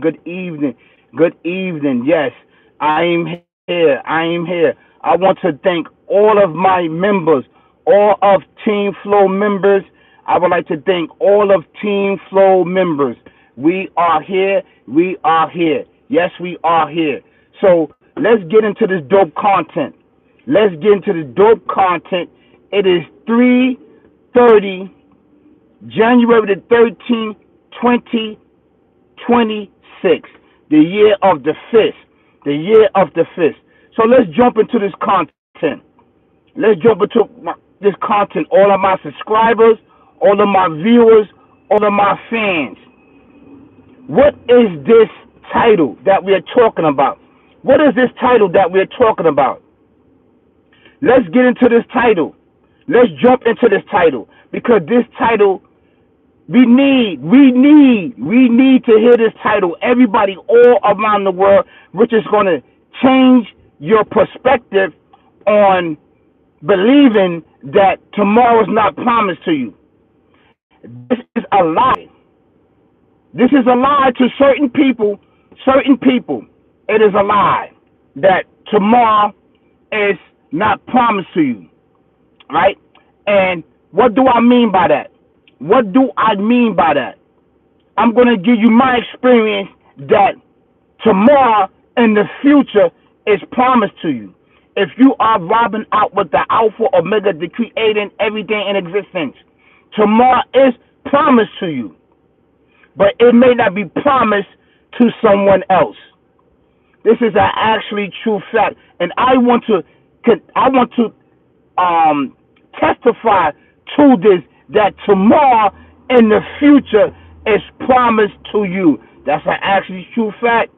Good evening. Good evening. Yes, I am here. I am here. I want to thank all of my members, all of Team Flow members. I would like to thank all of Team Flow members. We are here. We are here. Yes, we are here. So let's get into this dope content. Let's get into this dope content. It is 3:30, January the 13th, 2026, the year of the fist, the year of the fist. So let's jump into this content. Let's jump into this content. All of my subscribers, all of my viewers, all of my fans. What is this title that we are talking about? What is this title that we are talking about? Let's get into this title. Let's jump into this title because this title we need to hear this title. Everybody all around the world, which is going to change your perspective on believing that tomorrow is not promised to you. This is a lie. This is a lie to certain people. Certain people, it is a lie that tomorrow is not promised to you, right? And what do I mean by that? What do I mean by that? I'm going to give you my experience that tomorrow in the future is promised to you. If you are robbing out with the Alpha Omega, the creating everything in existence, tomorrow is promised to you, but it may not be promised to someone else. This is an actually true fact, and I want to testify to this that tomorrow in the future is promised to you. That's an actually true fact.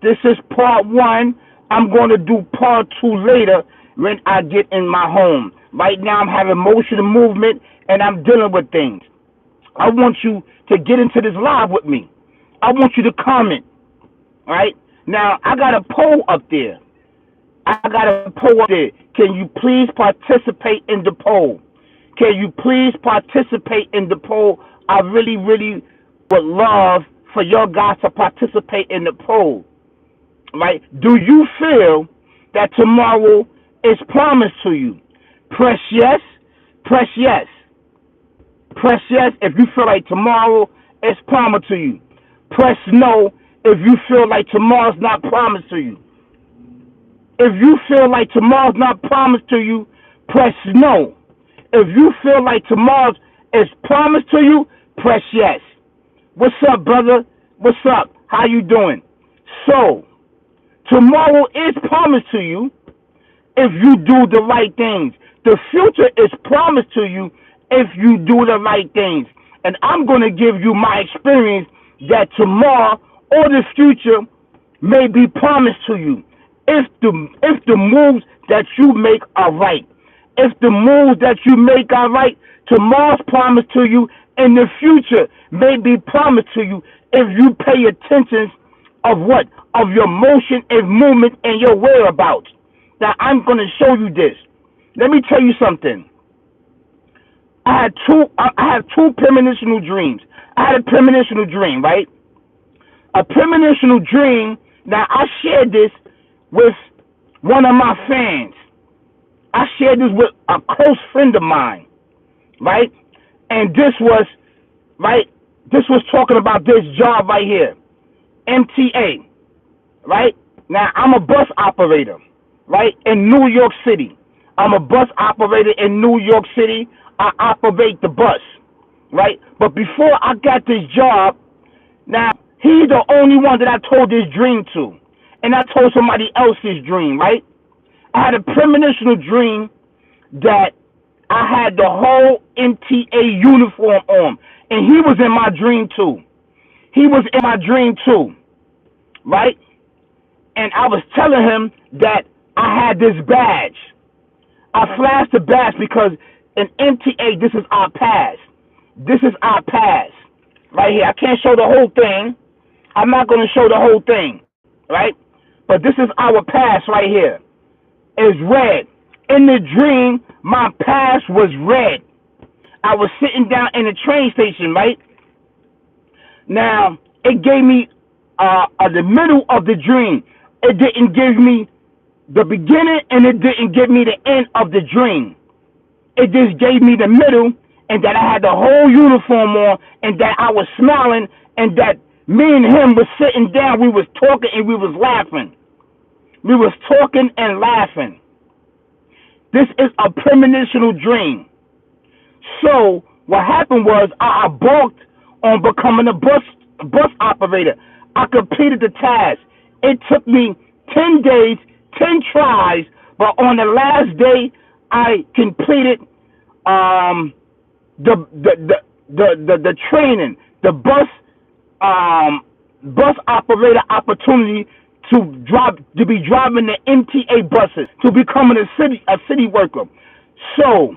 This is part one. I'm going to do part two later when I get in my home. Right now, I'm having motion and movement, and I'm dealing with things. I want you to get into this live with me. I want you to comment. Right now, I got a poll up there. I got a poll up there. Can you please participate in the poll? Can you please participate in the poll? I really, really would love for your guys to participate in the poll. Right? Do you feel that tomorrow is promised to you? Press yes. Press yes. Press yes if you feel like tomorrow is promised to you. Press no if you feel like tomorrow's not promised to you. If you feel like tomorrow's not promised to you, press no. If you feel like tomorrow's is promised to you, press yes. What's up, brother? What's up? How you doing? So, tomorrow is promised to you if you do the right things. The future is promised to you if you do the right things. And I'm going to give you my experience that tomorrow or the future may be promised to you if the moves that you make are right. If the moves that you make are right, tomorrow's promised to you in the future may be promised to you if you pay attention of what? Of your motion and movement and your whereabouts. Now I'm gonna show you this. Let me tell you something. I have two premonitional dreams. I had a premonitional dream, right? A premonitional dream. Now I shared this with one of my fans. I shared this with a close friend of mine, right? And this was right. This was talking about this job right here, MTA, right? Now I'm a bus operator, right, in New York City. I'm a bus operator in New York City. I operate the bus, right? But before I got this job, now he's the only one that I told this dream to, and I told somebody else's dream, right? I had a premonitional dream that I had the whole MTA uniform on, and he was in my dream too. He was in my dream too, right? And I was telling him that I had this badge. I flashed the badge because in MTA, this is our pass. This is our pass right here. I can't show the whole thing. I'm not going to show the whole thing, right? But this is our pass right here. It's red. In the dream, my pass was red. I was sitting down in the train station, right? Now, it gave me the middle of the dream. It didn't give me the beginning, and it didn't give me the end of the dream. It just gave me the middle, and that I had the whole uniform on, and that I was smiling, and that me and him was sitting down. We was talking and we was laughing. We was talking and laughing. This is a premonitional dream. So what happened was I embarked on becoming a bus operator. I completed the task. It took me 10 days, 10 tries, but on the last day I completed the training, the bus operator opportunity to be driving the MTA buses, to becoming a city worker. So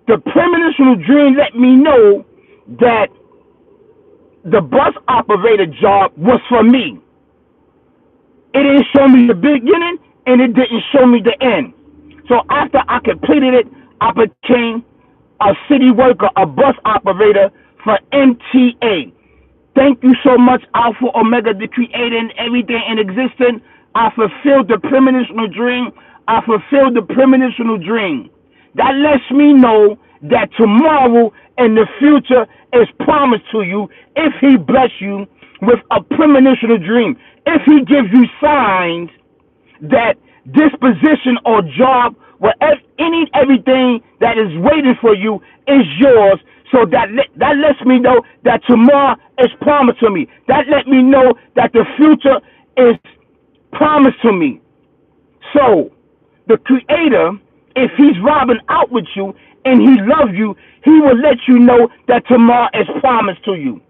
the premonitional dream let me know that the bus operator job was for me. It didn't show me the beginning, and it didn't show me the end. So after I completed it, I became a city worker, a bus operator for MTA. Thank you so much, Alpha Omega, the creator and everything in existence. I fulfilled the premonitional dream. I fulfilled the premonitional dream. That lets me know that tomorrow and the future is promised to you if he bless you with a premonitional dream. If he gives you signs that this position or job, everything that is waiting for you is yours. So that lets me know that tomorrow is promised to me. That let me know that the future is promised to me. So the Creator, if he's robbing out with you and he loves you, he will let you know that tomorrow is promised to you.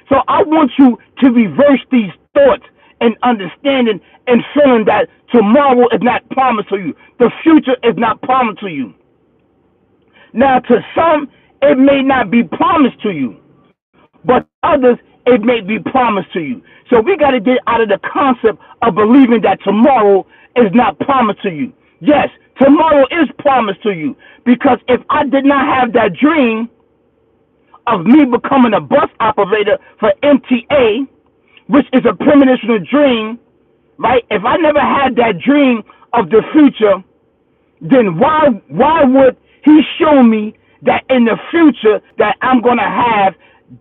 So I want you to reverse these thoughts and understanding and feeling that tomorrow is not promised to you. The future is not promised to you. Now, to some, it may not be promised to you, but others, it may be promised to you. So we got to get out of the concept of believing that tomorrow is not promised to you. Yes, tomorrow is promised to you, because if I did not have that dream of me becoming a bus operator for MTA, which is a premonitional dream, right? If I never had that dream of the future, then why would he show me that in the future that I'm going to have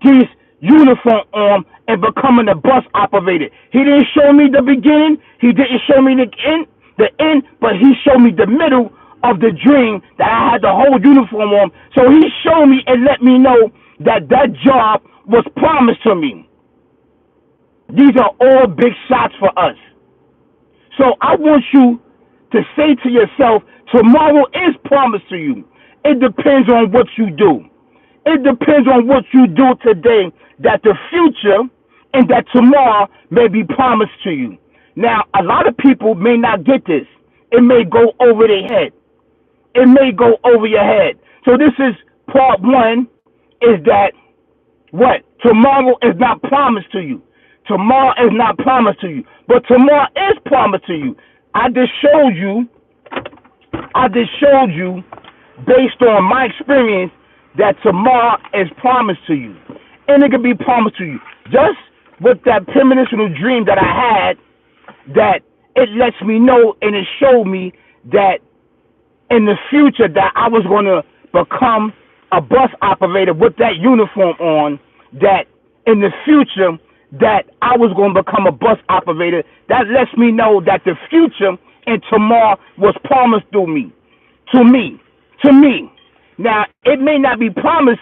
this uniform on and becoming a bus operator? He didn't show me the beginning. He didn't show me the end, but he showed me the middle of the dream that I had the whole uniform on. So he showed me and let me know that that job was promised to me. These are all big shots for us. So I want you to say to yourself, tomorrow is promised to you. It depends on what you do. It depends on what you do today, that the future and that tomorrow may be promised to you. Now, a lot of people may not get this. It may go over their head. It may go over your head. So this is part one, is that what? Tomorrow is not promised to you. Tomorrow is not promised to you. But tomorrow is promised to you. I just showed you based on my experience that tomorrow is promised to you. And it can be promised to you. Just with that premonitional dream that I had, that it lets me know and it showed me that in the future that I was going to become a bus operator with that uniform on, that in the future that I was going to become a bus operator. That lets me know that the future and tomorrow was promised to me. Now, it may not be promised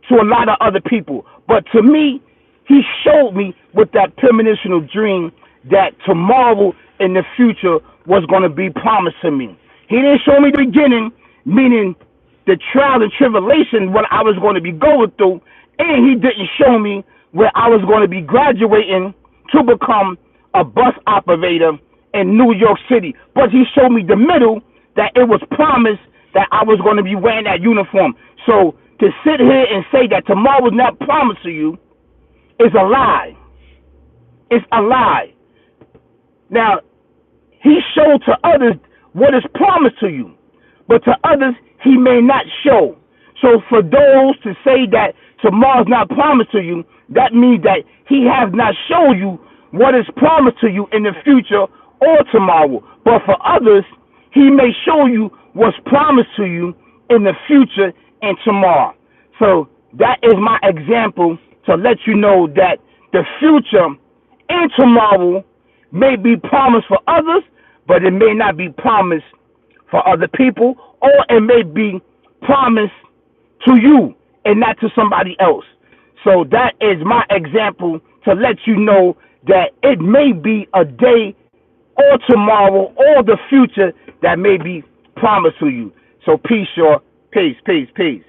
to a lot of other people, but to me, he showed me with that premonitional dream that tomorrow in the future was going to be promised to me. He didn't show me the beginning, meaning the trial and tribulation, what I was going to be going through, and he didn't show me where I was going to be graduating to become a bus operator in New York City. But he showed me the middle, that it was promised that I was going to be wearing that uniform. So to sit here and say that tomorrow was not promised to you is a lie. It's a lie. Now, he showed to others what is promised to you, but to others he may not show. So for those to say that tomorrow's not promised to you, that means that he has not shown you what is promised to you in the future or tomorrow. But for others, he may show you what's promised to you in the future and tomorrow. So that is my example to let you know that the future and tomorrow may be promised for others, but it may not be promised for other people, or it may be promised to you and not to somebody else. So that is my example to let you know that it may be a day or tomorrow or the future that may be promised to you. So peace, y'all. Peace, peace, peace.